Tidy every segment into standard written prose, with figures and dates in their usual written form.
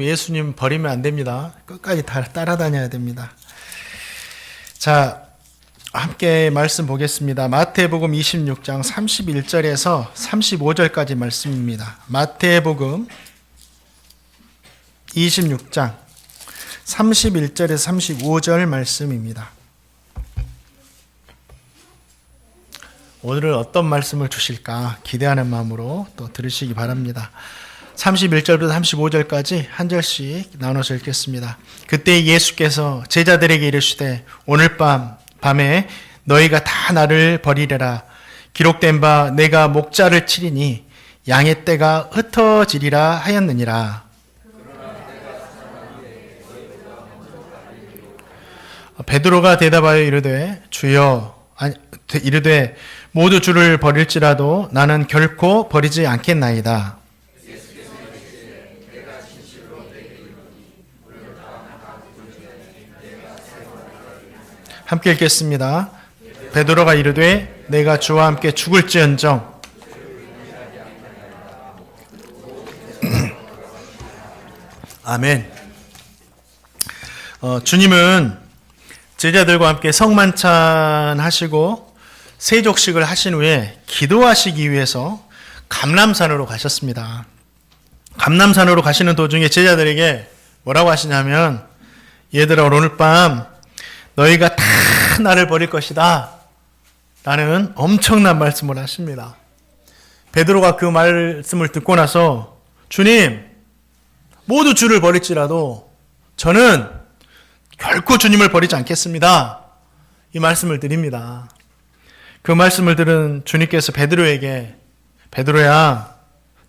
예수님 버리면 안 됩니다. 끝까지 따라다녀야 됩니다. 자, 함께 말씀 보겠습니다. 마태복음 26장 31절에서 35절까지 말씀입니다. 마태복음 26장 31절에서 35절 말씀입니다. 오늘은 어떤 말씀을 주실까 기대하는 마음으로 또 들으시기 바랍니다. 31절부터 35절까지 한 절씩 나눠서 읽겠습니다. 그때 예수께서 제자들에게 이르시되 오늘 밤에 너희가 다 나를 버리려라. 기록된 바 내가 목자를 치리니 양의 떼가 흩어지리라 하였느니라. 베드로가 대답하여 이르되 모두 주를 버릴지라도 나는 결코 버리지 않겠나이다. 함께 읽겠습니다. 베드로가 이르되 내가 주와 함께 죽을지언정 아멘. 주님은 제자들과 함께 성만찬 하시고 세족식을 하신 후에 기도하시기 위해서 감람산으로 가셨습니다. 감람산으로 가시는 도중에 제자들에게 뭐라고 하시냐면 얘들아 오늘 밤 너희가 다 나를 버릴 것이다 라는 엄청난 말씀을 하십니다. 베드로가 그 말씀을 듣고 나서 주님 모두 주를 버릴지라도 저는 결코 주님을 버리지 않겠습니다. 이 말씀을 드립니다. 그 말씀을 들은 주님께서 베드로에게 베드로야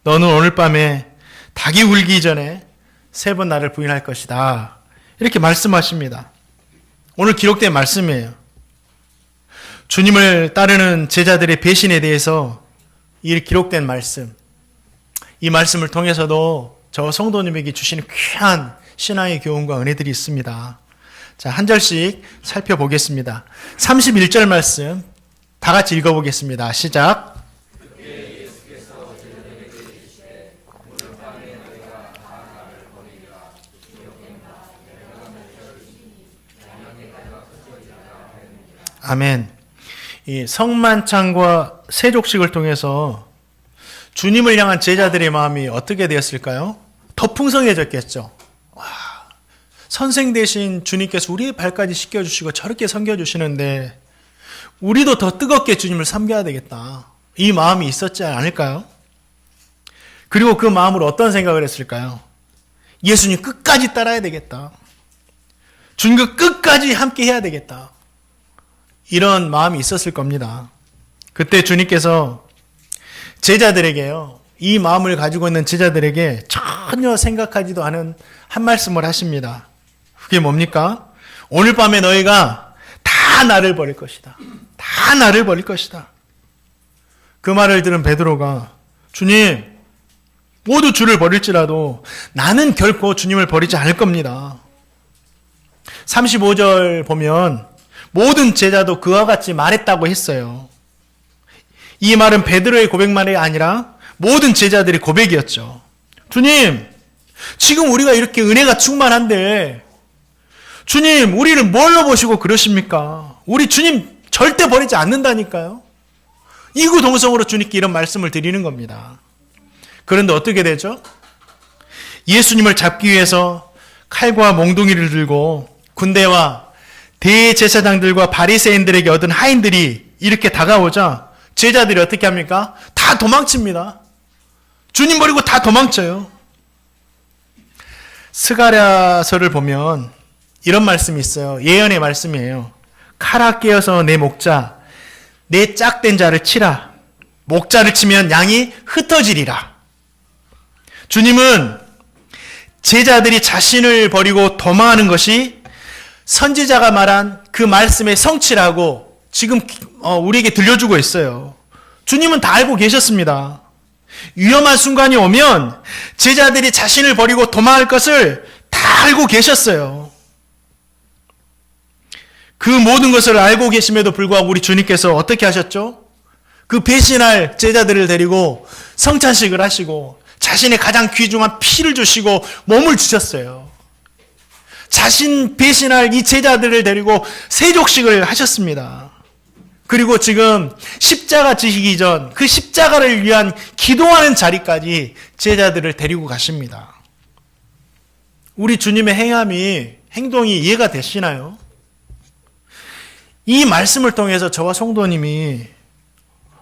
너는 오늘 밤에 닭이 울기 전에 3번 나를 부인할 것이다 이렇게 말씀하십니다. 오늘 기록된 말씀이에요. 주님을 따르는 제자들의 배신에 대해서 이 기록된 말씀, 이 말씀을 통해서도 저 성도님에게 주시는 귀한 신앙의 교훈과 은혜들이 있습니다. 자, 한 절씩 살펴보겠습니다. 31절 말씀 다 같이 읽어보겠습니다. 시작. 아멘. 이 성만찬과 세족식을 통해서 주님을 향한 제자들의 마음이 어떻게 되었을까요? 더 풍성해졌겠죠. 와, 선생 대신 주님께서 우리의 발까지 씻겨주시고 저렇게 섬겨주시는데 우리도 더 뜨겁게 주님을 섬겨야 되겠다. 이 마음이 있었지 않을까요? 그리고 그 마음으로 어떤 생각을 했을까요? 예수님 끝까지 따라야 되겠다. 주님과 끝까지 함께 해야 되겠다. 이런 마음이 있었을 겁니다. 그때 주님께서 제자들에게요, 이 마음을 가지고 있는 제자들에게 전혀 생각하지도 않은 한 말씀을 하십니다. 그게 뭡니까? 오늘 밤에 너희가 다 나를 버릴 것이다. 다 나를 버릴 것이다. 그 말을 들은 베드로가 주님, 모두 주를 버릴지라도 나는 결코 주님을 버리지 않을 겁니다. 35절 보면 모든 제자도 그와 같이 말했다고 했어요. 이 말은 베드로의 고백만이 아니라 모든 제자들의 고백이었죠. 주님, 지금 우리가 이렇게 은혜가 충만한데 주님, 우리를 뭘로 보시고 그러십니까? 우리 주님 절대 버리지 않는다니까요. 이구동성으로 주님께 이런 말씀을 드리는 겁니다. 그런데 어떻게 되죠? 예수님을 잡기 위해서 칼과 몽둥이를 들고 군대와 대제사장들과 바리새인들에게 얻은 하인들이 이렇게 다가오자 제자들이 어떻게 합니까? 다 도망칩니다. 주님 버리고 다 도망쳐요. 스가랴서를 보면 이런 말씀이 있어요. 예언의 말씀이에요. 칼아 깨어서 내 목자, 내 짝된 자를 치라. 목자를 치면 양이 흩어지리라. 주님은 제자들이 자신을 버리고 도망하는 것이 선지자가 말한 그 말씀의 성취라고 지금 우리에게 들려주고 있어요. 주님은 다 알고 계셨습니다. 위험한 순간이 오면 제자들이 자신을 버리고 도망할 것을 다 알고 계셨어요. 그 모든 것을 알고 계심에도 불구하고 우리 주님께서 어떻게 하셨죠? 그 배신할 제자들을 데리고 성찬식을 하시고 자신의 가장 귀중한 피를 주시고 몸을 주셨어요. 자신 배신할 이 제자들을 데리고 세족식을 하셨습니다. 그리고 지금 십자가 지시기 전 그 십자가를 위한 기도하는 자리까지 제자들을 데리고 가십니다. 우리 주님의 행동이 이해가 되시나요? 이 말씀을 통해서 저와 성도님이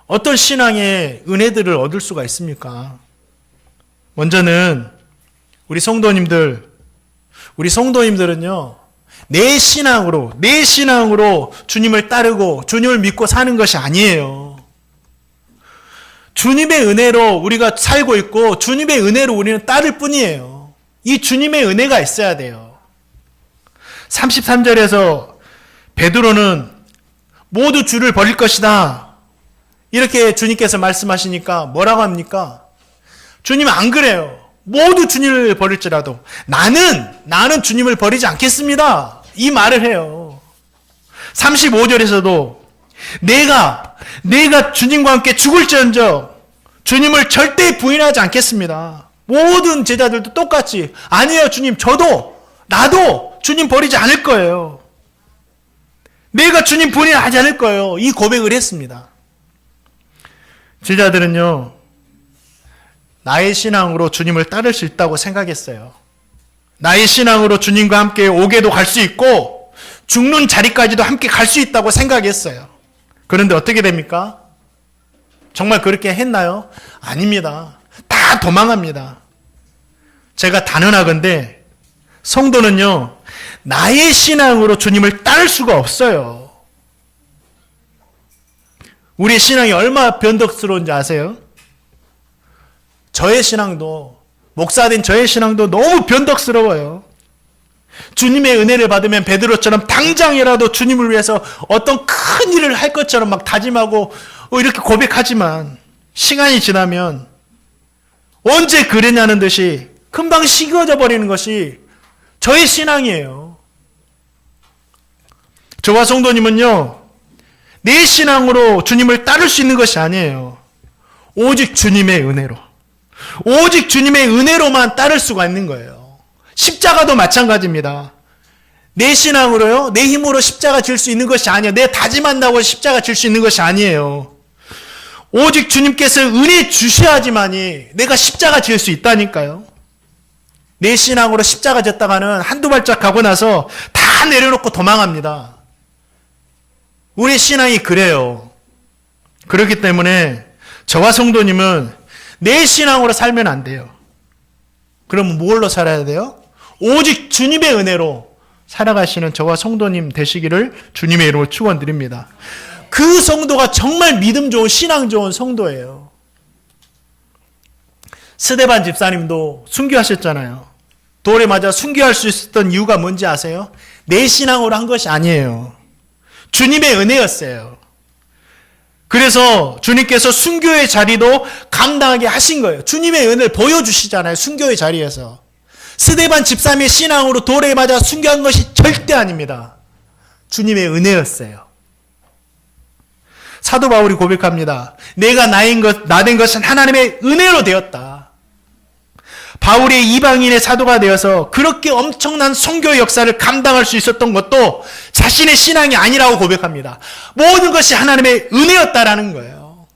어떤 신앙의 은혜들을 얻을 수가 있습니까? 먼저는 우리 성도님들은요, 내 신앙으로 주님을 따르고 주님을 믿고 사는 것이 아니에요. 주님의 은혜로 우리가 살고 있고 주님의 은혜로 우리는 따를 뿐이에요. 이 주님의 은혜가 있어야 돼요. 33절에서 베드로는 모두 주를 버릴 것이다, 이렇게 주님께서 말씀하시니까 뭐라고 합니까? 주님 안 그래요. 모두 주님을 버릴지라도 나는 주님을 버리지 않겠습니다, 이 말을 해요. 35절에서도 내가 주님과 함께 죽을지언정 주님을 절대 부인하지 않겠습니다. 모든 제자들도 똑같이 아니에요, 주님, 나도 주님 버리지 않을 거예요. 내가 주님 부인하지 않을 거예요, 이 고백을 했습니다. 제자들은요, 나의 신앙으로 주님을 따를 수 있다고 생각했어요. 나의 신앙으로 주님과 함께 옥에도 갈 수 있고 죽는 자리까지도 함께 갈 수 있다고 생각했어요. 그런데 어떻게 됩니까? 정말 그렇게 했나요? 아닙니다. 다 도망합니다. 제가 단언하건대 성도는요, 나의 신앙으로 주님을 따를 수가 없어요. 우리의 신앙이 얼마나 변덕스러운지 아세요? 저의 신앙도, 목사된 저의 신앙도 너무 변덕스러워요. 주님의 은혜를 받으면 베드로처럼 당장이라도 주님을 위해서 어떤 큰 일을 할 것처럼 막 다짐하고 이렇게 고백하지만 시간이 지나면 언제 그랬냐는 듯이 금방 식어져 버리는 것이 저의 신앙이에요. 저와 성도님은요, 내 신앙으로 주님을 따를 수 있는 것이 아니에요. 오직 주님의 은혜로만 따를 수가 있는 거예요. 십자가도 마찬가지입니다. 내 신앙으로요, 내 힘으로 십자가 질 수 있는 것이 아니에요. 내 다짐한다고 십자가 질 수 있는 것이 아니에요. 오직 주님께서 은혜 주셔야지만이 내가 십자가 질 수 있다니까요. 내 신앙으로 십자가 졌다가는 한두 발짝 가고 나서 다 내려놓고 도망합니다. 우리의 신앙이 그래요. 그렇기 때문에 저와 성도님은 내 신앙으로 살면 안 돼요. 그러면 뭘로 살아야 돼요? 오직 주님의 은혜로 살아가시는 저와 성도님 되시기를 주님의 이름으로 축원드립니다. 그 성도가 정말 믿음 좋은, 신앙 좋은 성도예요. 스데반 집사님도 순교하셨잖아요. 돌에 맞아 순교할 수 있었던 이유가 뭔지 아세요? 내 신앙으로 한 것이 아니에요. 주님의 은혜였어요. 그래서 주님께서 순교의 자리도 감당하게 하신 거예요. 주님의 은혜를 보여주시잖아요, 순교의 자리에서. 스데반 집사님의 신앙으로 돌에 맞아 순교한 것이 절대 아닙니다. 주님의 은혜였어요. 사도 바울이 고백합니다. 내가 나된 것은 하나님의 은혜로 되었다. 바울이 이방인의 사도가 되어서 그렇게 엄청난 선교 역사를 감당할 수 있었던 것도 자신의 신앙이 아니라고 고백합니다. 모든 것이 하나님의 은혜였다라는 거예요.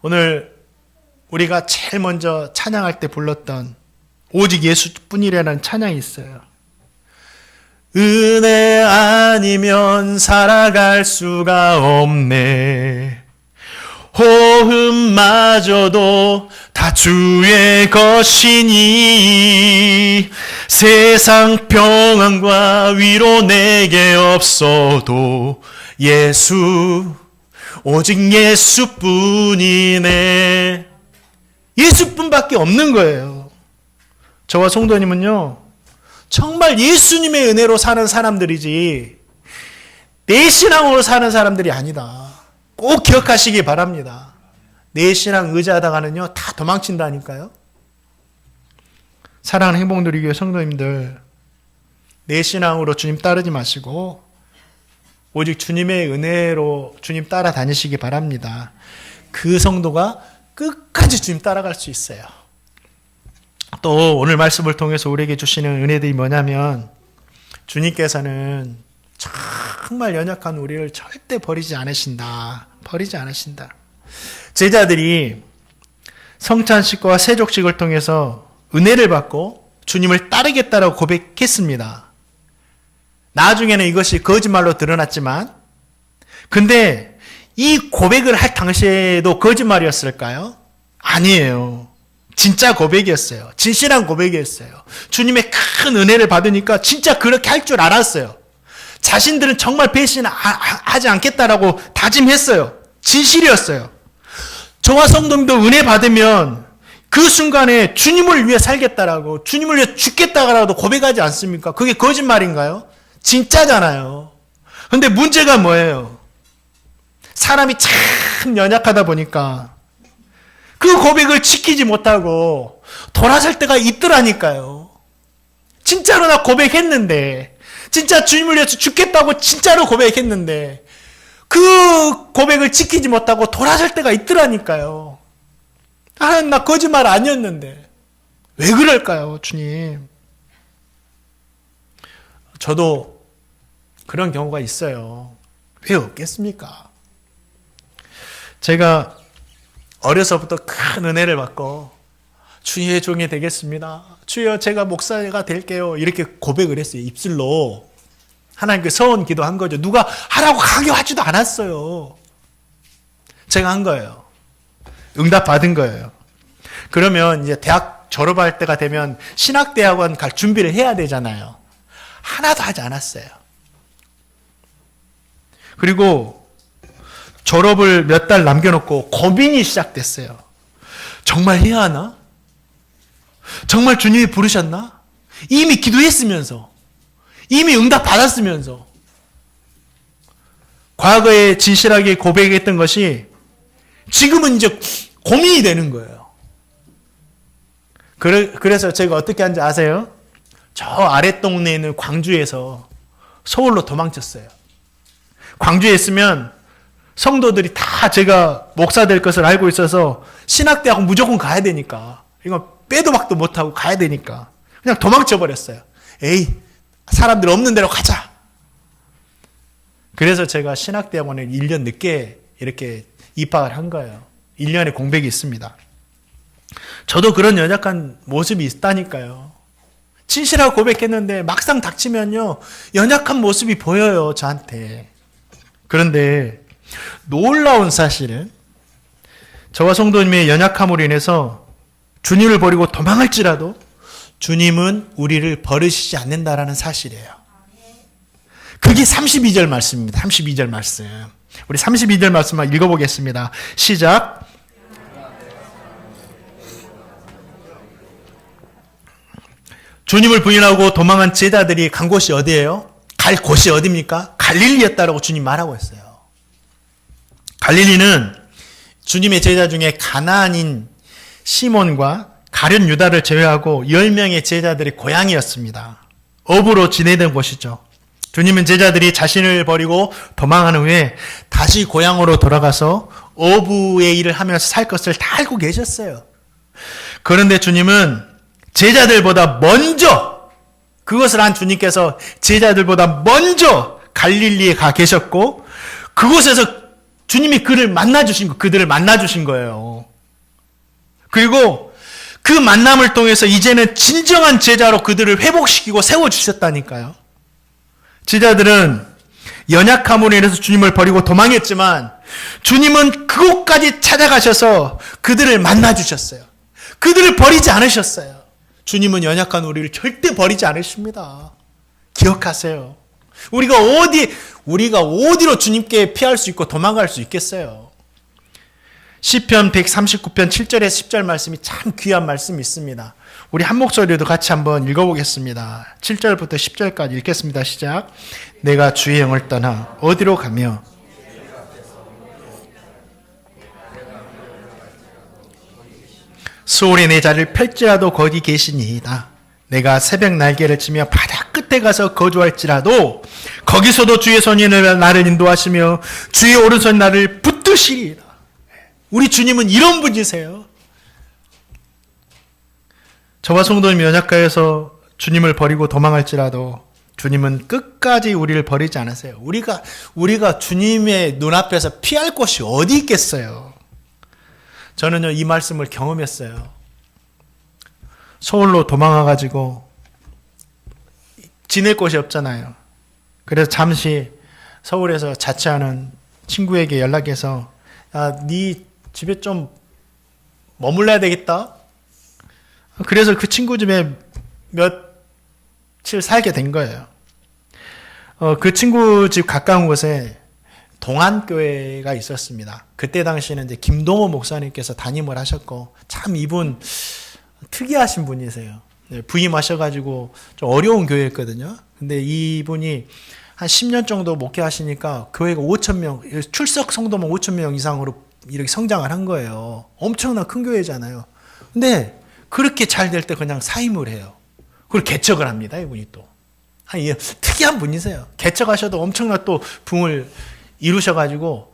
오늘 우리가 제일 먼저 찬양할 때 불렀던 오직 예수뿐이라는 찬양이 있어요. 은혜 아니면 살아갈 수가 없네. 호흡마저도 다 주의 것이니 세상 평안과 위로 내게 없어도 오직 예수뿐이네. 예수뿐밖에 없는 거예요. 저와 성도님은요, 정말 예수님의 은혜로 사는 사람들이지 내 신앙으로 사는 사람들이 아니다. 꼭 기억하시기 바랍니다. 내 신앙 의지하다가는요, 다 도망친다니까요. 사랑하는 행복누리교회 성도님들, 내 신앙으로 주님 따르지 마시고 오직 주님의 은혜로 주님 따라 다니시기 바랍니다. 그 성도가 끝까지 주님 따라갈 수 있어요. 또 오늘 말씀을 통해서 우리에게 주시는 은혜들이 뭐냐면 주님께서는 정말 연약한 우리를 절대 버리지 않으신다. 버리지 않으신다. 제자들이 성찬식과 세족식을 통해서 은혜를 받고 주님을 따르겠다라고 고백했습니다. 나중에는 이것이 거짓말로 드러났지만, 근데 이 고백을 할 당시에도 거짓말이었을까요? 아니에요. 진짜 고백이었어요. 진실한 고백이었어요. 주님의 큰 은혜를 받으니까 진짜 그렇게 할 줄 알았어요. 자신들은 정말 배신하지 않겠다라고 다짐했어요. 진실이었어요. 저와 성도님도 은혜 받으면 그 순간에 주님을 위해 살겠다라고, 주님을 위해 죽겠다라고 고백하지 않습니까? 그게 거짓말인가요? 진짜잖아요. 근데 문제가 뭐예요? 사람이 참 연약하다 보니까 그 고백을 지키지 못하고 돌아설 때가 있더라니까요. 진짜로 나 고백했는데, 진짜 주님을 위해서 죽겠다고 진짜로 고백했는데 그 고백을 지키지 못하고 돌아설 때가 있더라니까요. 하나님, 나 거짓말 아니었는데 왜 그럴까요, 주님? 저도 그런 경우가 있어요. 왜 없겠습니까? 제가 어려서부터 큰 은혜를 받고 주의 종이 되겠습니다. 주여, 제가 목사가 될게요. 이렇게 고백을 했어요. 입술로. 하나님께 서원 기도한 거죠. 누가 하라고 강요하지도 않았어요. 제가 한 거예요. 응답 받은 거예요. 그러면 이제 대학 졸업할 때가 되면 신학대학원 갈 준비를 해야 되잖아요. 하나도 하지 않았어요. 그리고 졸업을 몇 달 남겨놓고 고민이 시작됐어요. 정말 해야 하나? 정말 주님이 부르셨나? 이미 기도했으면서, 이미 응답 받았으면서. 과거에 진실하게 고백했던 것이 지금은 이제 고민이 되는 거예요. 그래서 제가 어떻게 한지 아세요? 저 아랫동네에 있는 광주에서 서울로 도망쳤어요. 광주에 있으면 성도들이 다 제가 목사 될 것을 알고 있어서 신학대학 무조건 가야 되니까, 이거 빼도 박도 못하고 가야 되니까 그냥 도망쳐버렸어요. 에이, 사람들 없는 데로 가자. 그래서 제가 신학대학원에 1년 늦게 이렇게 입학을 한 거예요. 1년의 공백이 있습니다. 저도 그런 연약한 모습이 있다니까요. 진실하고 고백했는데 막상 닥치면요, 연약한 모습이 보여요, 저한테. 그런데 놀라운 사실은 저와 성도님의 연약함으로 인해서 주님을 버리고 도망할지라도 주님은 우리를 버리시지 않는다라는 사실이에요. 그게 32절 말씀입니다. 32절 말씀. 우리 32절 말씀만 읽어보겠습니다. 시작. 주님을 부인하고 도망한 제자들이 간 곳이 어디예요? 갈 곳이 어디입니까? 갈릴리였다라고 주님 말하고 있어요. 갈릴리는 주님의 제자 중에 가나안인 시몬과 가룟 유다를 제외하고 10명의 제자들의 고향이었습니다. 어부로 지내던 곳이죠. 주님은 제자들이 자신을 버리고 도망한 후에 다시 고향으로 돌아가서 어부의 일을 하면서 살 것을 다 알고 계셨어요. 그런데 주님은 제자들보다 먼저, 그것을 한 주님께서 제자들보다 먼저 갈릴리에 가 계셨고, 그곳에서 주님이 그들을 만나주신 거예요. 그리고 그 만남을 통해서 이제는 진정한 제자로 그들을 회복시키고 세워주셨다니까요. 제자들은 연약함으로 인해서 주님을 버리고 도망했지만 주님은 그곳까지 찾아가셔서 그들을 만나주셨어요. 그들을 버리지 않으셨어요. 주님은 연약한 우리를 절대 버리지 않으십니다. 기억하세요. 우리가 어디로 주님께 피할 수 있고 도망갈 수 있겠어요? 시편 139편 7절에서 10절 말씀이 참 귀한 말씀이 있습니다. 우리 한 목소리로도 같이 한번 읽어보겠습니다. 7절부터 10절까지 읽겠습니다. 시작. 내가 주의 영을 떠나 어디로 가며 수월의 내 자리를 펼지라도 거기 계시니이다. 내가 새벽 날개를 치며 바다 끝에 가서 거주할지라도 거기서도 주의 손이 나를 인도하시며 주의 오른손이 나를 붙드시리이다. 우리 주님은 이런 분이세요. 저와 성도님 연약가에서 주님을 버리고 도망할지라도 주님은 끝까지 우리를 버리지 않으세요. 우리가 주님의 눈앞에서 피할 곳이 어디 있겠어요. 저는요, 이 말씀을 경험했어요. 서울로 도망와가지고 지낼 곳이 없잖아요. 그래서 잠시 서울에서 자취하는 친구에게 연락해서 야, 네 집에 좀 머물러야 되겠다. 그래서 그 친구 집에 며칠 살게 된 거예요. 그 친구 집 가까운 곳에 동안교회가 있었습니다. 그때 당시에는 이제 김동호 목사님께서 담임을 하셨고, 참 이분 특이하신 분이세요. 부임하셔가지고 좀 어려운 교회였거든요. 근데 이분이 한 10년 정도 목회하시니까 교회가 5,000명, 출석 성도만 5,000명 이상으로 이렇게 성장을 한 거예요. 엄청난 큰 교회잖아요. 근데 그렇게 잘 될 때 그냥 사임을 해요. 그리고 개척을 합니다, 이분이 또. 특이한 분이세요. 개척하셔도 엄청난 또 부흥을 이루셔가지고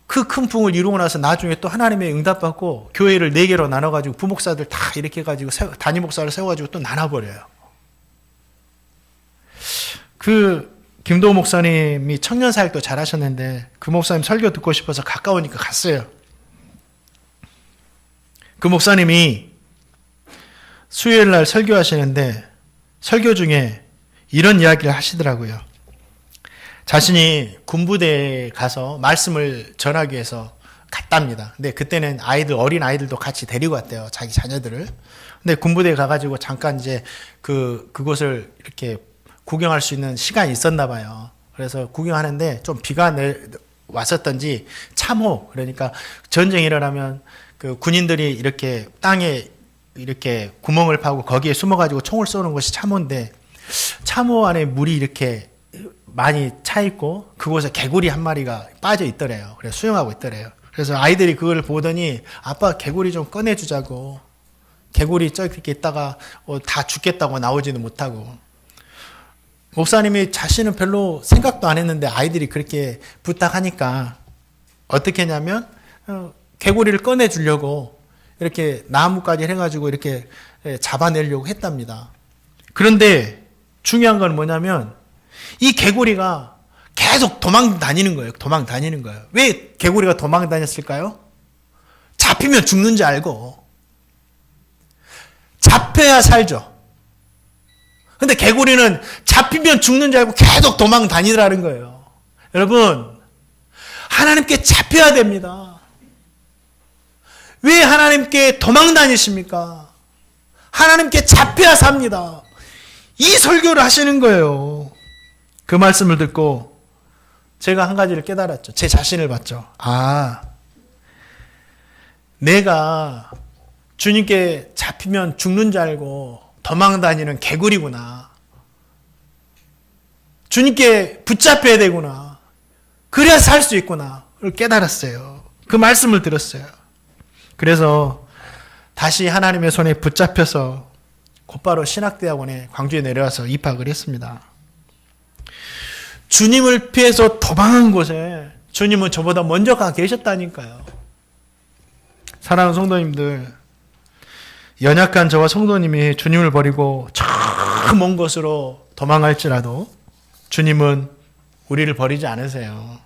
그 큰 부흥을 이루고 나서 나중에 또 하나님의 응답받고 교회를 4개로 나눠가지고 부목사들 다 이렇게 해가지고 단임 목사를 세워가지고 또 나눠버려요. 그 김도호 목사님이 청년 사역도 잘하셨는데 그 목사님 설교 듣고 싶어서 가까우니까 갔어요. 그 목사님이 수요일 날 설교하시는데 설교 중에 이런 이야기를 하시더라고요. 자신이 군부대에 가서 말씀을 전하기 위해서 갔답니다. 근데 그때는 어린 아이들도 같이 데리고 왔대요. 자기 자녀들을. 근데 군부대에 가가지고 잠깐 이제 그곳을 이렇게 구경할 수 있는 시간이 있었나 봐요. 그래서 구경하는데 좀 비가 왔었던지 참호, 그러니까 전쟁이 일어나면 그 군인들이 이렇게 땅에 이렇게 구멍을 파고 거기에 숨어가지고 총을 쏘는 것이 참호인데, 참호 안에 물이 이렇게 많이 차 있고 그곳에 개구리 한 마리가 빠져 있더래요. 그래서 수영하고 있더래요. 그래서 아이들이 그걸 보더니 아빠 개구리 좀 꺼내주자고. 개구리 저렇게 있다가 다 죽겠다고 나오지도 못하고. 목사님이 자신은 별로 생각도 안 했는데 아이들이 그렇게 부탁하니까 어떻게 했냐면 개구리를 꺼내주려고 이렇게 나무까지 해가지고 이렇게 잡아내려고 했답니다. 그런데 중요한 건 뭐냐면 이 개구리가 계속 도망 다니는 거예요. 왜 개구리가 도망 다녔을까요? 잡히면 죽는 줄 알고. 잡혀야 살죠. 근데 개구리는 잡히면 죽는 줄 알고 계속 도망 다니더라는 거예요. 여러분, 하나님께 잡혀야 됩니다. 왜 하나님께 도망 다니십니까? 하나님께 잡혀야 삽니다. 이 설교를 하시는 거예요. 그 말씀을 듣고 제가 한 가지를 깨달았죠. 제 자신을 봤죠. 내가 주님께 잡히면 죽는 줄 알고 도망 다니는 개구리구나. 주님께 붙잡혀야 되구나. 그래야 살 수 있구나. 를 깨달았어요. 그 말씀을 들었어요. 그래서 다시 하나님의 손에 붙잡혀서 곧바로 신학대학원에 광주에 내려와서 입학을 했습니다. 주님을 피해서 도망한 곳에 주님은 저보다 먼저 가 계셨다니까요. 사랑하는 성도님들, 연약한 저와 성도님이 주님을 버리고 저 먼 곳으로 도망할지라도 주님은 우리를 버리지 않으세요.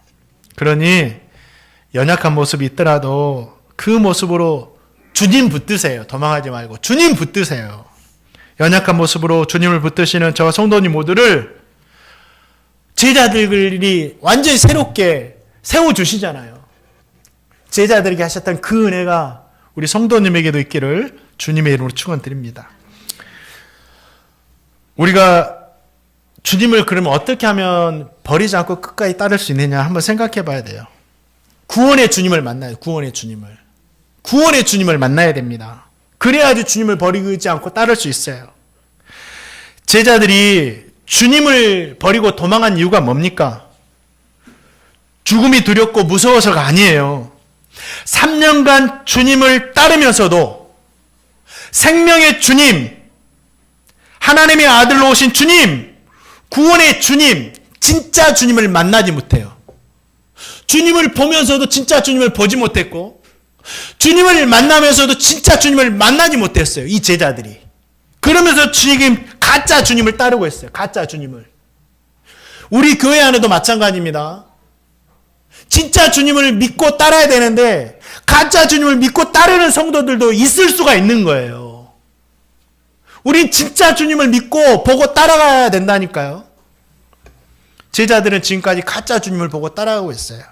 그러니 연약한 모습이 있더라도 그 모습으로 주님 붙드세요. 도망하지 말고 주님 붙드세요. 연약한 모습으로 주님을 붙드시는 저와 성도님 모두를 제자들이 완전히 새롭게 세워주시잖아요. 제자들에게 하셨던 그 은혜가 우리 성도님에게도 있기를 주님의 이름으로 축원드립니다. 우리가 주님을 그러면 어떻게 하면 버리지 않고 끝까지 따를 수 있느냐 한번 생각해 봐야 돼요. 구원의 주님을 만나요. 구원의 주님을 만나야 됩니다. 그래야지 주님을 버리지 않고 따를 수 있어요. 제자들이 주님을 버리고 도망한 이유가 뭡니까? 죽음이 두렵고 무서워서가 아니에요. 3년간 주님을 따르면서도 생명의 주님, 하나님의 아들로 오신 주님, 구원의 주님, 진짜 주님을 만나지 못해요. 주님을 보면서도 진짜 주님을 보지 못했고, 주님을 만나면서도 진짜 주님을 만나지 못했어요. 이 제자들이. 그러면서 지금 가짜 주님을 따르고 있어요. 가짜 주님을. 우리 교회 안에도 마찬가지입니다. 진짜 주님을 믿고 따라야 되는데 가짜 주님을 믿고 따르는 성도들도 있을 수가 있는 거예요. 우린 진짜 주님을 믿고 보고 따라가야 된다니까요. 제자들은 지금까지 가짜 주님을 보고 따라가고 있어요.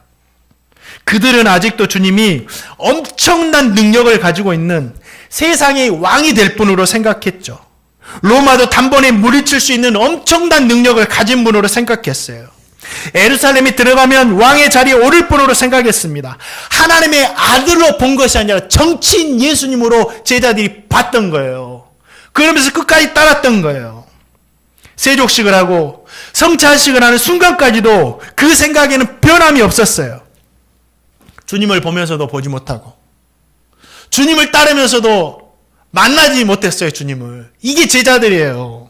그들은 아직도 주님이 엄청난 능력을 가지고 있는 세상의 왕이 될 분으로 생각했죠. 로마도 단번에 물리칠 수 있는 엄청난 능력을 가진 분으로 생각했어요. 예루살렘에 들어가면 왕의 자리에 오를 분으로 생각했습니다. 하나님의 아들로 본 것이 아니라 정치인 예수님으로 제자들이 봤던 거예요. 그러면서 끝까지 따랐던 거예요. 세족식을 하고 성찬식을 하는 순간까지도 그 생각에는 변함이 없었어요. 주님을 보면서도 보지 못하고 주님을 따르면서도 만나지 못했어요. 주님을. 이게 제자들이에요.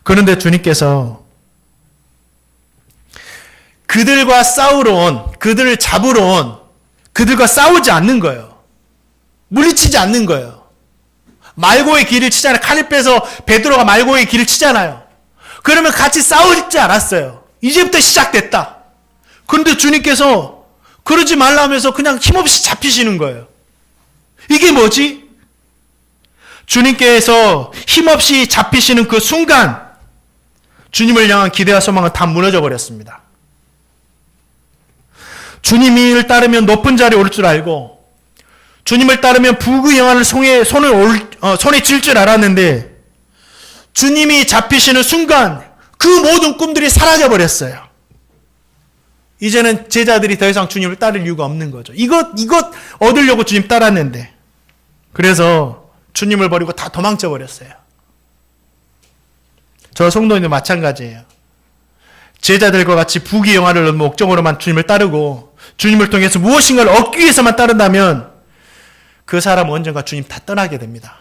그런데 주님께서 그들과 싸우러 온, 그들을 잡으러 온, 그들과 싸우지 않는 거예요. 물리치지 않는 거예요. 말고의 길을 치잖아요. 칼을 빼서 베드로가 말고의 길을 치잖아요. 그러면 같이 싸우지 않았어요. 이제부터 시작됐다. 그런데 주님께서 그러지 말라면서 그냥 힘없이 잡히시는 거예요. 이게 뭐지? 주님께서 힘없이 잡히시는 그 순간 주님을 향한 기대와 소망은 다 무너져 버렸습니다. 주님을 따르면 높은 자리에 오를 줄 알고 주님을 따르면 부귀영화를 손에 쥘 줄 알았는데 주님이 잡히시는 순간 그 모든 꿈들이 사라져 버렸어요. 이제는 제자들이 더 이상 주님을 따를 이유가 없는 거죠. 이것 얻으려고 주님 따랐는데 그래서 주님을 버리고 다 도망쳐 버렸어요. 저 성도님도 마찬가지예요. 제자들과 같이 부귀영화를 목적으로만 주님을 따르고 주님을 통해서 무엇인가를 얻기 위해서만 따른다면 그 사람은 언젠가 주님 다 떠나게 됩니다.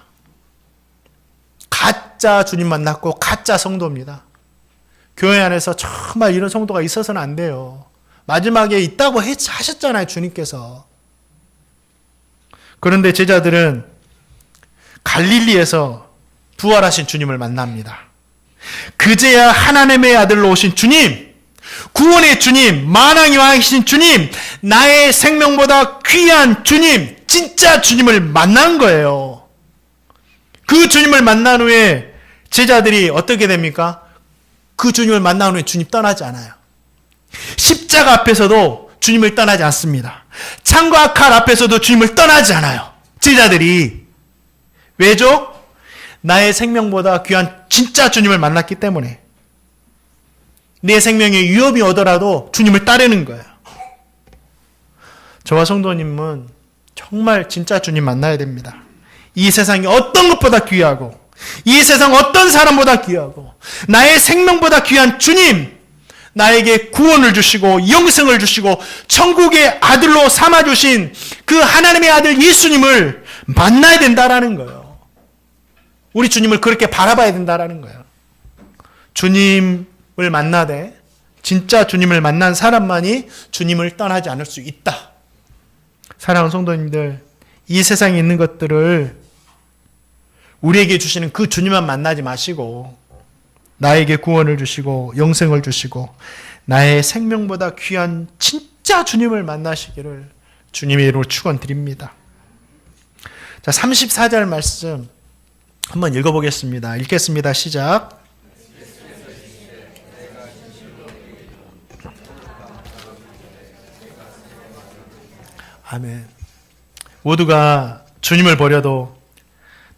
가짜 주님 만났고 가짜 성도입니다. 교회 안에서 정말 이런 성도가 있어서는 안 돼요. 마지막에 있다고 하셨잖아요. 주님께서. 그런데 제자들은 갈릴리에서 부활하신 주님을 만납니다. 그제야 하나님의 아들로 오신 주님, 구원의 주님, 만왕의 왕이신 주님, 나의 생명보다 귀한 주님, 진짜 주님을 만난 거예요. 그 주님을 만난 후에 제자들이 어떻게 됩니까? 그 주님을 만난 후에 주님 떠나지 않아요. 십자가 앞에서도 주님을 떠나지 않습니다. 창과 칼 앞에서도 주님을 떠나지 않아요. 제자들이. 왜죠? 나의 생명보다 귀한 진짜 주님을 만났기 때문에. 내 생명에 위협이 오더라도 주님을 따르는 거예요. 저와 성도님은 정말 진짜 주님 만나야 됩니다. 이 세상이 어떤 것보다 귀하고 이 세상 어떤 사람보다 귀하고 나의 생명보다 귀한 주님, 나에게 구원을 주시고 영생을 주시고 천국의 아들로 삼아주신 그 하나님의 아들 예수님을 만나야 된다라는 거예요. 우리 주님을 그렇게 바라봐야 된다라는 거예요. 주님을 만나되 진짜 주님을 만난 사람만이 주님을 떠나지 않을 수 있다. 사랑하는 성도님들, 이 세상에 있는 것들을 우리에게 주시는 그 주님만 만나지 마시고 나에게 구원을 주시고 영생을 주시고 나의 생명보다 귀한 진짜 주님을 만나시기를 주님의 이름으로 축원드립니다. 자, 34절 말씀 한번 읽어보겠습니다. 읽겠습니다. 시작. 아멘. 모두가 주님을 버려도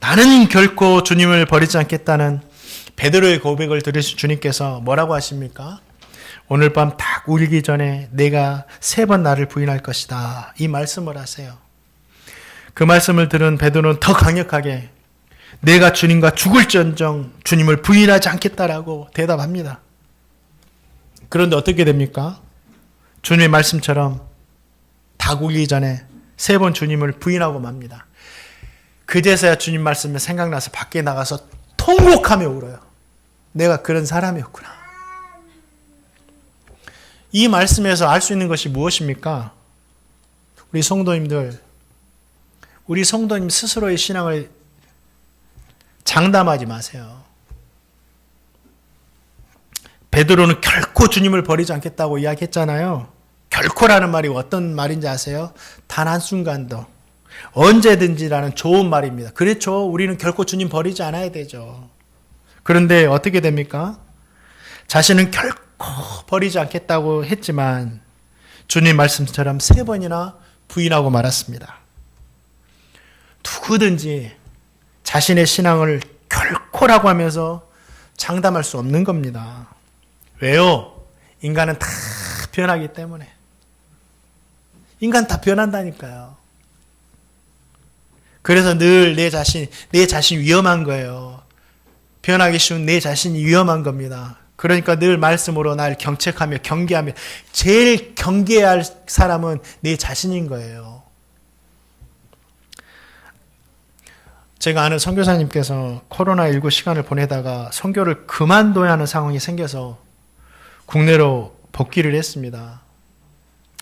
나는 결코 주님을 버리지 않겠다는 베드로의 고백을 들으신 주님께서 뭐라고 하십니까? 오늘 밤 딱 울기 전에 내가 3번 나를 부인할 것이다. 이 말씀을 하세요. 그 말씀을 들은 베드로는 더 강력하게 내가 주님과 죽을지언정 주님을 부인하지 않겠다라고 대답합니다. 그런데 어떻게 됩니까? 주님의 말씀처럼 다 울기 전에 3번 주님을 부인하고 맙니다. 그제서야 주님 말씀이 생각나서 밖에 나가서 통곡하며 울어요. 내가 그런 사람이었구나. 이 말씀에서 알 수 있는 것이 무엇입니까? 우리 성도님들, 우리 성도님 스스로의 신앙을 장담하지 마세요. 베드로는 결코 주님을 버리지 않겠다고 이야기했잖아요. 결코라는 말이 어떤 말인지 아세요? 단 한순간도, 언제든지라는 좋은 말입니다. 그렇죠. 우리는 결코 주님 버리지 않아야 되죠. 그런데 어떻게 됩니까? 자신은 결코 버리지 않겠다고 했지만 주님 말씀처럼 3번이나 부인하고 말았습니다. 누구든지 자신의 신앙을 결코라고 하면서 장담할 수 없는 겁니다. 왜요? 인간은 다 변하기 때문에. 인간 다 변한다니까요. 그래서 늘 내 자신 위험한 거예요. 변하기 쉬운 내 자신이 위험한 겁니다. 그러니까 늘 말씀으로 날 경책하며 경계하며, 제일 경계해야 할 사람은 내 자신인 거예요. 제가 아는 선교사님께서 코로나19 시간을 보내다가 선교를 그만둬야 하는 상황이 생겨서 국내로 복귀를 했습니다.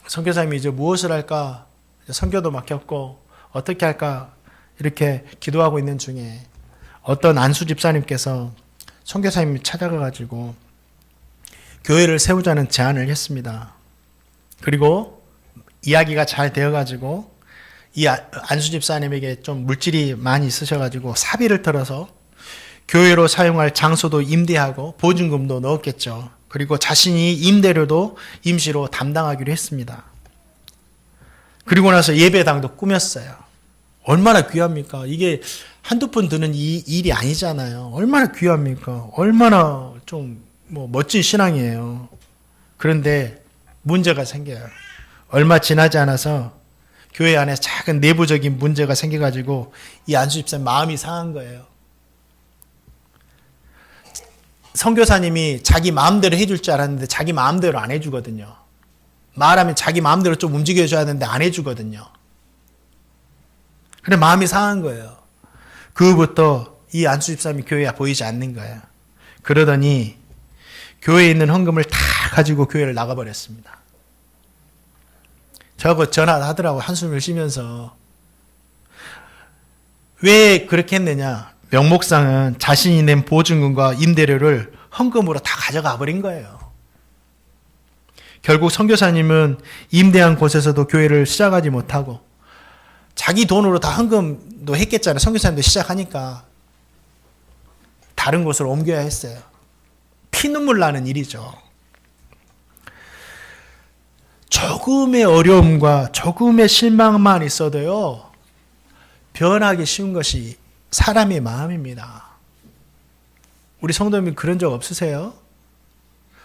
선교사님이 이제 무엇을 할까? 선교도 맡겼고 어떻게 할까? 이렇게 기도하고 있는 중에 어떤 안수 집사님께서 선교사님이 찾아가가지고 교회를 세우자는 제안을 했습니다. 그리고 이야기가 잘 되어가지고 이 안수 집사님에게 좀 물질이 많이 있으셔가지고 사비를 털어서 교회로 사용할 장소도 임대하고 보증금도 넣었겠죠. 그리고 자신이 임대료도 임시로 담당하기로 했습니다. 그리고 나서 예배당도 꾸몄어요. 얼마나 귀합니까? 이게 한두 푼 드는 일이 아니잖아요. 얼마나 귀합니까? 얼마나 좀 멋진 신앙이에요. 그런데 문제가 생겨요. 얼마 지나지 않아서 교회 안에 작은 내부적인 문제가 생겨가지고 이 안수 집사님 마음이 상한 거예요. 선교사님이 자기 마음대로 해줄 줄 알았는데 자기 마음대로 안 해주거든요. 말하면 자기 마음대로 좀 움직여줘야 되는데 안 해주거든요. 그래 마음이 상한 거예요. 그 후부터 이 안수 집사님이 교회에 보이지 않는 거예요. 그러더니 교회에 있는 헌금을 다 가지고 교회를 나가버렸습니다. 저거 전화하더라고 한숨을 쉬면서. 왜 그렇게 했느냐? 명목상은 자신이 낸 보증금과 임대료를 헌금으로 다 가져가 버린 거예요. 결국 선교사님은 임대한 곳에서도 교회를 시작하지 못하고 자기 돈으로 다 헌금도 했겠잖아요. 선교사님도 시작하니까 다른 곳으로 옮겨야 했어요. 피눈물 나는 일이죠. 조금의 어려움과 조금의 실망만 있어도요, 변하기 쉬운 것이 사람의 마음입니다. 우리 성도님 그런 적 없으세요?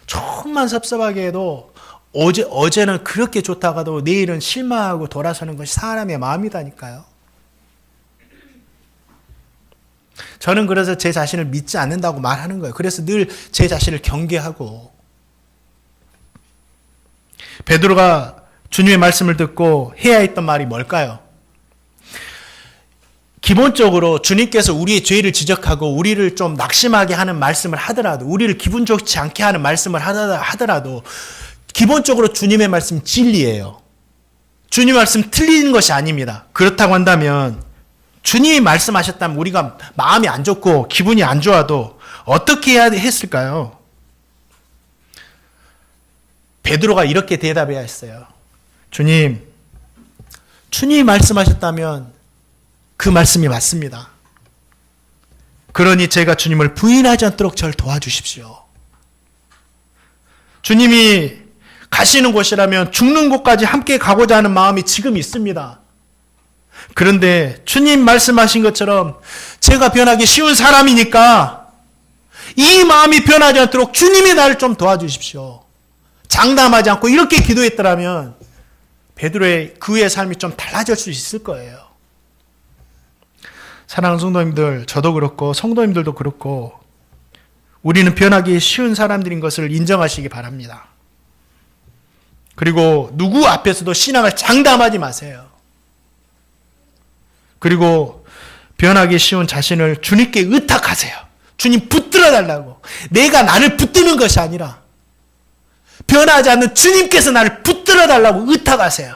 조금만 섭섭하게 해도 어제는 그렇게 좋다가도 내일은 실망하고 돌아서는 것이 사람의 마음이다니까요. 저는 그래서 제 자신을 믿지 않는다고 말하는 거예요. 그래서 늘 제 자신을 경계하고. 베드로가 주님의 말씀을 듣고 해야 했던 말이 뭘까요? 기본적으로 주님께서 우리의 죄를 지적하고 우리를 좀 낙심하게 하는 말씀을 하더라도, 우리를 기분 좋지 않게 하는 말씀을 하더라도 기본적으로 주님의 말씀 진리예요. 주님 말씀 틀리는 것이 아닙니다. 그렇다고 한다면 주님이 말씀하셨다면 우리가 마음이 안 좋고 기분이 안 좋아도 어떻게 해야 했을까요? 베드로가 이렇게 대답해야 했어요. 주님이 말씀하셨다면 그 말씀이 맞습니다. 그러니 제가 주님을 부인하지 않도록 저를 도와주십시오. 주님이 가시는 곳이라면 죽는 곳까지 함께 가고자 하는 마음이 지금 있습니다. 그런데 주님 말씀하신 것처럼 제가 변하기 쉬운 사람이니까 이 마음이 변하지 않도록 주님이 나를 좀 도와주십시오. 장담하지 않고 이렇게 기도했더라면 베드로의 그 후의 삶이 좀 달라질 수 있을 거예요. 사랑하는 성도님들, 저도 그렇고 성도님들도 그렇고 우리는 변하기 쉬운 사람들인 것을 인정하시기 바랍니다. 그리고 누구 앞에서도 신앙을 장담하지 마세요. 그리고 변하기 쉬운 자신을 주님께 의탁하세요. 주님 붙들어 달라고. 내가 나를 붙드는 것이 아니라 변하지 않는 주님께서 나를 붙들어 달라고 의탁하세요.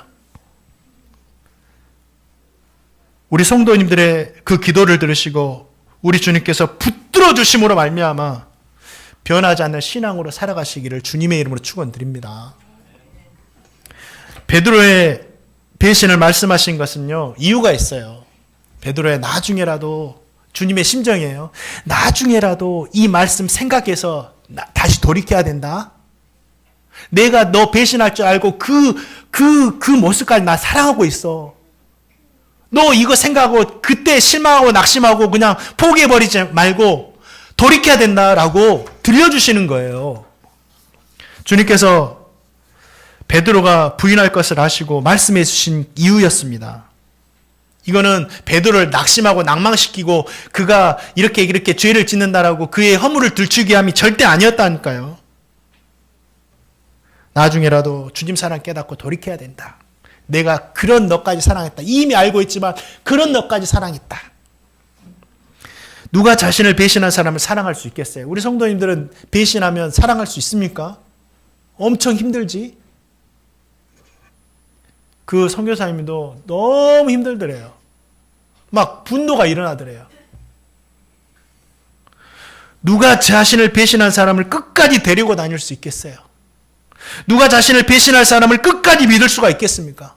우리 성도님들의 그 기도를 들으시고 우리 주님께서 붙들어 주심으로 말미암아 변하지 않는 신앙으로 살아가시기를 주님의 이름으로 축원드립니다. 베드로의 배신을 말씀하신 것은요, 이유가 있어요. 베드로의 나중에라도, 주님의 심정이에요. 나중에라도 이 말씀 생각해서 다시 돌이켜야 된다. 내가 너 배신할 줄 알고 그 모습까지 나 사랑하고 있어. 너 이거 생각하고 그때 실망하고 낙심하고 그냥 포기해버리지 말고 돌이켜야 된다라고 들려주시는 거예요. 주님께서 베드로가 부인할 것을 아시고 말씀해 주신 이유였습니다. 이거는 베드로를 낙심하고 낭망시키고 그가 이렇게 죄를 짓는다라고 그의 허물을 들추게 함이 절대 아니었다니까요. 나중에라도 주님 사랑 깨닫고 돌이켜야 된다. 내가 그런 너까지 사랑했다. 이미 알고 있지만 그런 너까지 사랑했다. 누가 자신을 배신한 사람을 사랑할 수 있겠어요? 우리 성도님들은 배신하면 사랑할 수 있습니까? 엄청 힘들지. 그 선교사님도 너무 힘들더래요. 막 분노가 일어나더래요. 누가 자신을 배신한 사람을 끝까지 데리고 다닐 수 있겠어요? 누가 자신을 배신할 사람을 끝까지 믿을 수가 있겠습니까?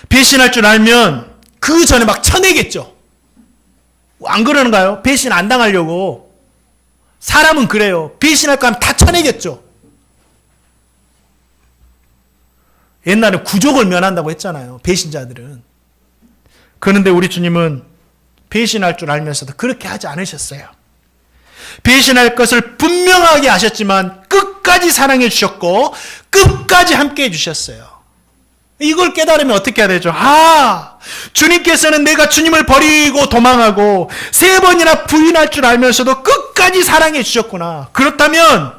배신할 줄 알면 그 전에 막 쳐내겠죠. 안 그러는가요? 배신 안 당하려고. 사람은 그래요. 배신할까 하면 다 쳐내겠죠. 옛날에 구족을 면한다고 했잖아요. 배신자들은. 그런데 우리 주님은 배신할 줄 알면서도 그렇게 하지 않으셨어요. 배신할 것을 분명하게 하셨지만 끝까지 사랑해 주셨고 끝까지 함께 해 주셨어요. 이걸 깨달으면 어떻게 해야 되죠? 주님께서는 내가 주님을 버리고 도망하고 3번이나 부인할 줄 알면서도 끝까지 사랑해 주셨구나. 그렇다면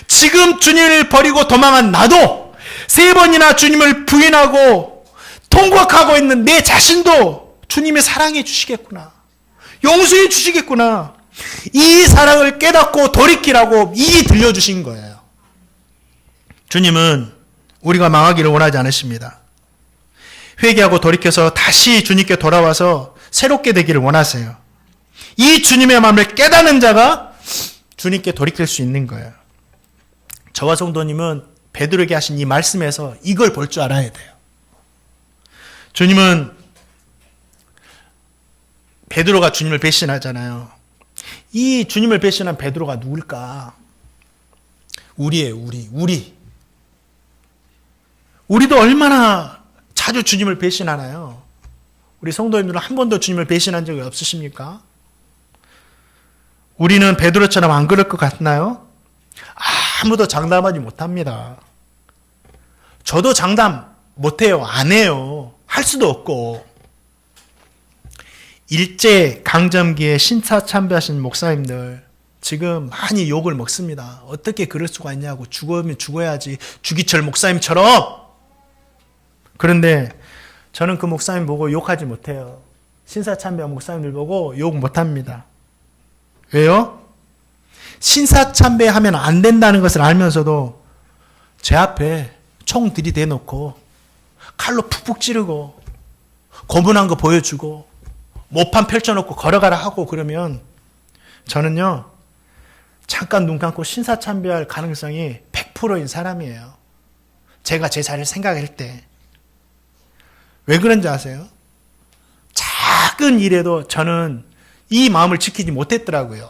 지금 주님을 버리고 도망한 나도 3번이나 주님을 부인하고 통곡하고 있는 내 자신도 주님이 사랑해 주시겠구나. 용서해 주시겠구나. 이 사랑을 깨닫고 돌이키라고 이 들려주신 거예요. 주님은 우리가 망하기를 원하지 않으십니다. 회개하고 돌이켜서 다시 주님께 돌아와서 새롭게 되기를 원하세요. 이 주님의 마음을 깨닫는 자가 주님께 돌이킬 수 있는 거예요. 저와 성도님은 베드로에게 하신 이 말씀에서 이걸 볼 줄 알아야 돼요. 주님은 베드로가 주님을 배신하잖아요. 이 주님을 배신한 베드로가 누굴까? 우리예요, 우리. 우리도 얼마나 자주 주님을 배신하나요? 우리 성도님들은 한 번도 주님을 배신한 적이 없으십니까? 우리는 베드로처럼 안 그럴 것 같나요? 아무도 장담하지 못합니다. 저도 장담 못해요. 안 해요. 할 수도 없고. 일제 강점기에 신사참배하신 목사님들 지금 많이 욕을 먹습니다. 어떻게 그럴 수가 있냐고. 죽으면 죽어야지. 주기철 목사님처럼. 그런데 저는 그 목사님 보고 욕하지 못해요. 신사참배한 목사님들 보고 욕 못합니다. 왜요? 신사참배하면 안 된다는 것을 알면서도 제 앞에 총 들이대놓고 칼로 푹푹 찌르고 고문한 거 보여주고 모판 펼쳐놓고 걸어가라 하고 그러면 저는요 잠깐 눈 감고 신사참배할 가능성이 100%인 사람이에요. 제가 제 자리를 생각할 때. 왜 그런지 아세요? 작은 일에도 저는 이 마음을 지키지 못했더라고요.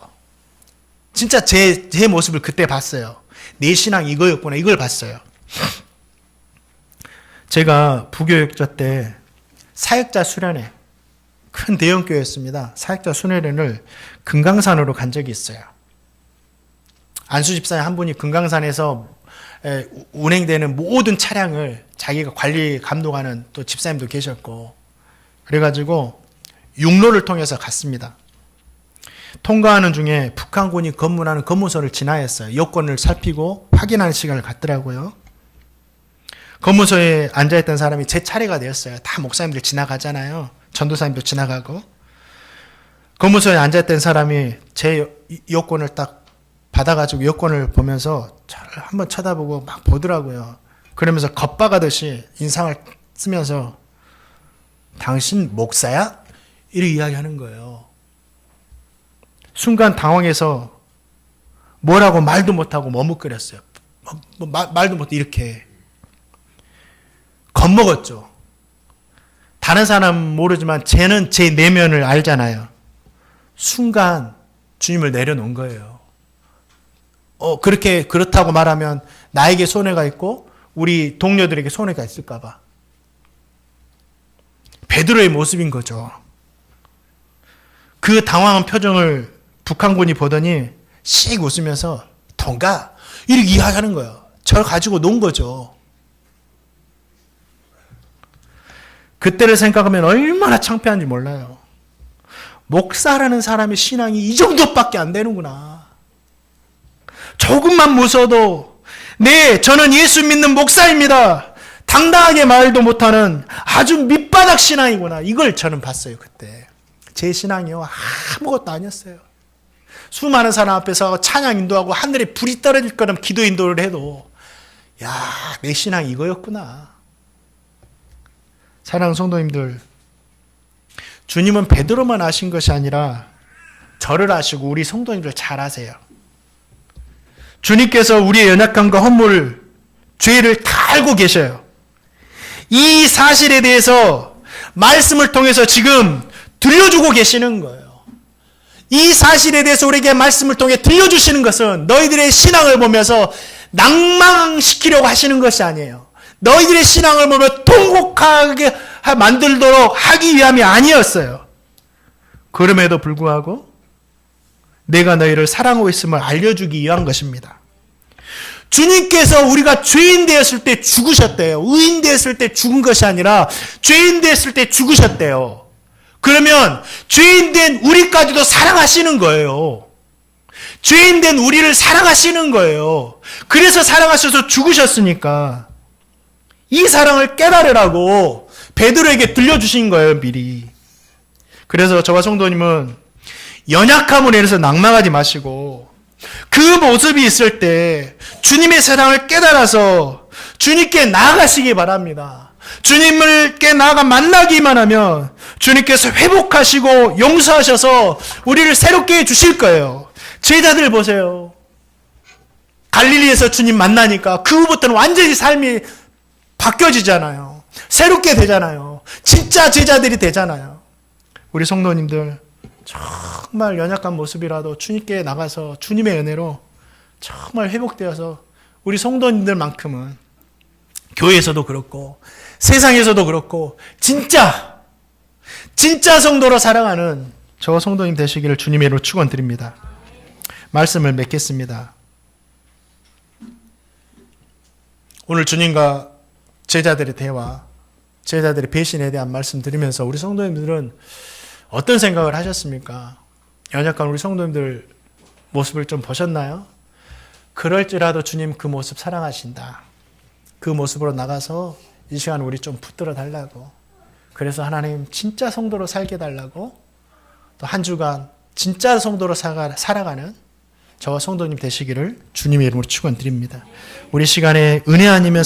진짜 제 모습을 그때 봤어요. 내 신앙 이거였구나. 이걸 봤어요. 제가 부교육자 때 사역자 수련회, 큰 대형교회였습니다. 사역자 수련회를 금강산으로 간 적이 있어요. 안수 집사님 한 분이 금강산에서 운행되는 모든 차량을 자기가 관리 감독하는 또 집사님도 계셨고, 그래가지고 육로를 통해서 갔습니다. 통과하는 중에 북한군이 검문하는 검문소를 지나했어요. 여권을 살피고 확인하는 시간을 갖더라고요. 검문소에 앉아있던 사람이 제 차례가 되었어요. 다 목사님들 지나가잖아요. 전도사님도 지나가고. 검문소에 앉아있던 사람이 제 여권을 딱 받아가지고 여권을 보면서 저를 한번 쳐다보고 막 보더라고요. 그러면서 겁박하듯이 인상을 쓰면서 당신 목사야? 이렇게 이야기하는 거예요. 순간 당황해서 뭐라고 말도 못하고 머뭇거렸어요. 말도 못해 이렇게 겁먹었죠. 다른 사람은 모르지만 쟤는 제 내면을 알잖아요. 순간 주님을 내려놓은 거예요. 그렇다고 말하면 나에게 손해가 있고 우리 동료들에게 손해가 있을까 봐. 베드로의 모습인 거죠. 그 당황한 표정을 북한군이 보더니 씩 웃으면서 동가 이렇게 이야기하는 거예요. 저를 가지고 논 거죠. 그때를 생각하면 얼마나 창피한지 몰라요. 목사라는 사람의 신앙이 이 정도밖에 안 되는구나. 조금만 무서워도 네, 저는 예수 믿는 목사입니다. 당당하게 말도 못하는 아주 밑바닥 신앙이구나. 이걸 저는 봤어요, 그때. 제 신앙이요, 아무것도 아니었어요. 수많은 사람 앞에서 찬양 인도하고 하늘에 불이 떨어질 거면 기도 인도를 해도 야, 내 신앙이 이거였구나. 사랑하는 성도님들, 주님은 베드로만 아신 것이 아니라 저를 아시고 우리 성도님들 잘 아세요. 주님께서 우리의 연약함과 허물, 죄를 다 알고 계셔요. 이 사실에 대해서 말씀을 통해서 지금 들려주고 계시는 거예요. 이 사실에 대해서 우리에게 말씀을 통해 들려주시는 것은 너희들의 신앙을 보면서 낭망시키려고 하시는 것이 아니에요. 너희들의 신앙을 보며 통곡하게 만들도록 하기 위함이 아니었어요. 그럼에도 불구하고 내가 너희를 사랑하고 있음을 알려주기 위한 것입니다. 주님께서 우리가 죄인 되었을 때 죽으셨대요. 의인 되었을 때 죽은 것이 아니라 죄인 되었을 때 죽으셨대요. 그러면 죄인 된 우리까지도 사랑하시는 거예요. 죄인 된 우리를 사랑하시는 거예요. 그래서 사랑하셔서 죽으셨으니까 이 사랑을 깨달으라고 베드로에게 들려주신 거예요, 미리. 그래서 저와 성도님은 연약함으로 인해서 낭망하지 마시고 그 모습이 있을 때 주님의 사랑을 깨달아서 주님께 나아가시기 바랍니다. 주님께 나아가 만나기만 하면 주님께서 회복하시고 용서하셔서 우리를 새롭게 해주실 거예요. 제자들 보세요. 갈릴리에서 주님 만나니까 그 후부터는 완전히 삶이 바뀌어지잖아요. 새롭게 되잖아요. 진짜 제자들이 되잖아요. 우리 성도님들 정말 연약한 모습이라도 주님께 나가서 주님의 은혜로 정말 회복되어서 우리 성도님들만큼은 교회에서도 그렇고 세상에서도 그렇고 진짜 성도로 살아가는 저 성도님 되시기를 주님의 이름으로 축원드립니다. 말씀을 맺겠습니다. 오늘 주님과 제자들의 대화, 제자들의 배신에 대한 말씀 드리면서 우리 성도님들은 어떤 생각을 하셨습니까? 연약한 우리 성도님들 모습을 좀 보셨나요? 그럴지라도 주님 그 모습 사랑하신다. 그 모습으로 나가서 이 시간 우리 좀 붙들어 달라고. 그래서 하나님 진짜 성도로 살게 달라고 또 한 주간 진짜 성도로 살아가는 저와 성도님 되시기를 주님의 이름으로 축원드립니다. 우리 시간에 은혜 아니면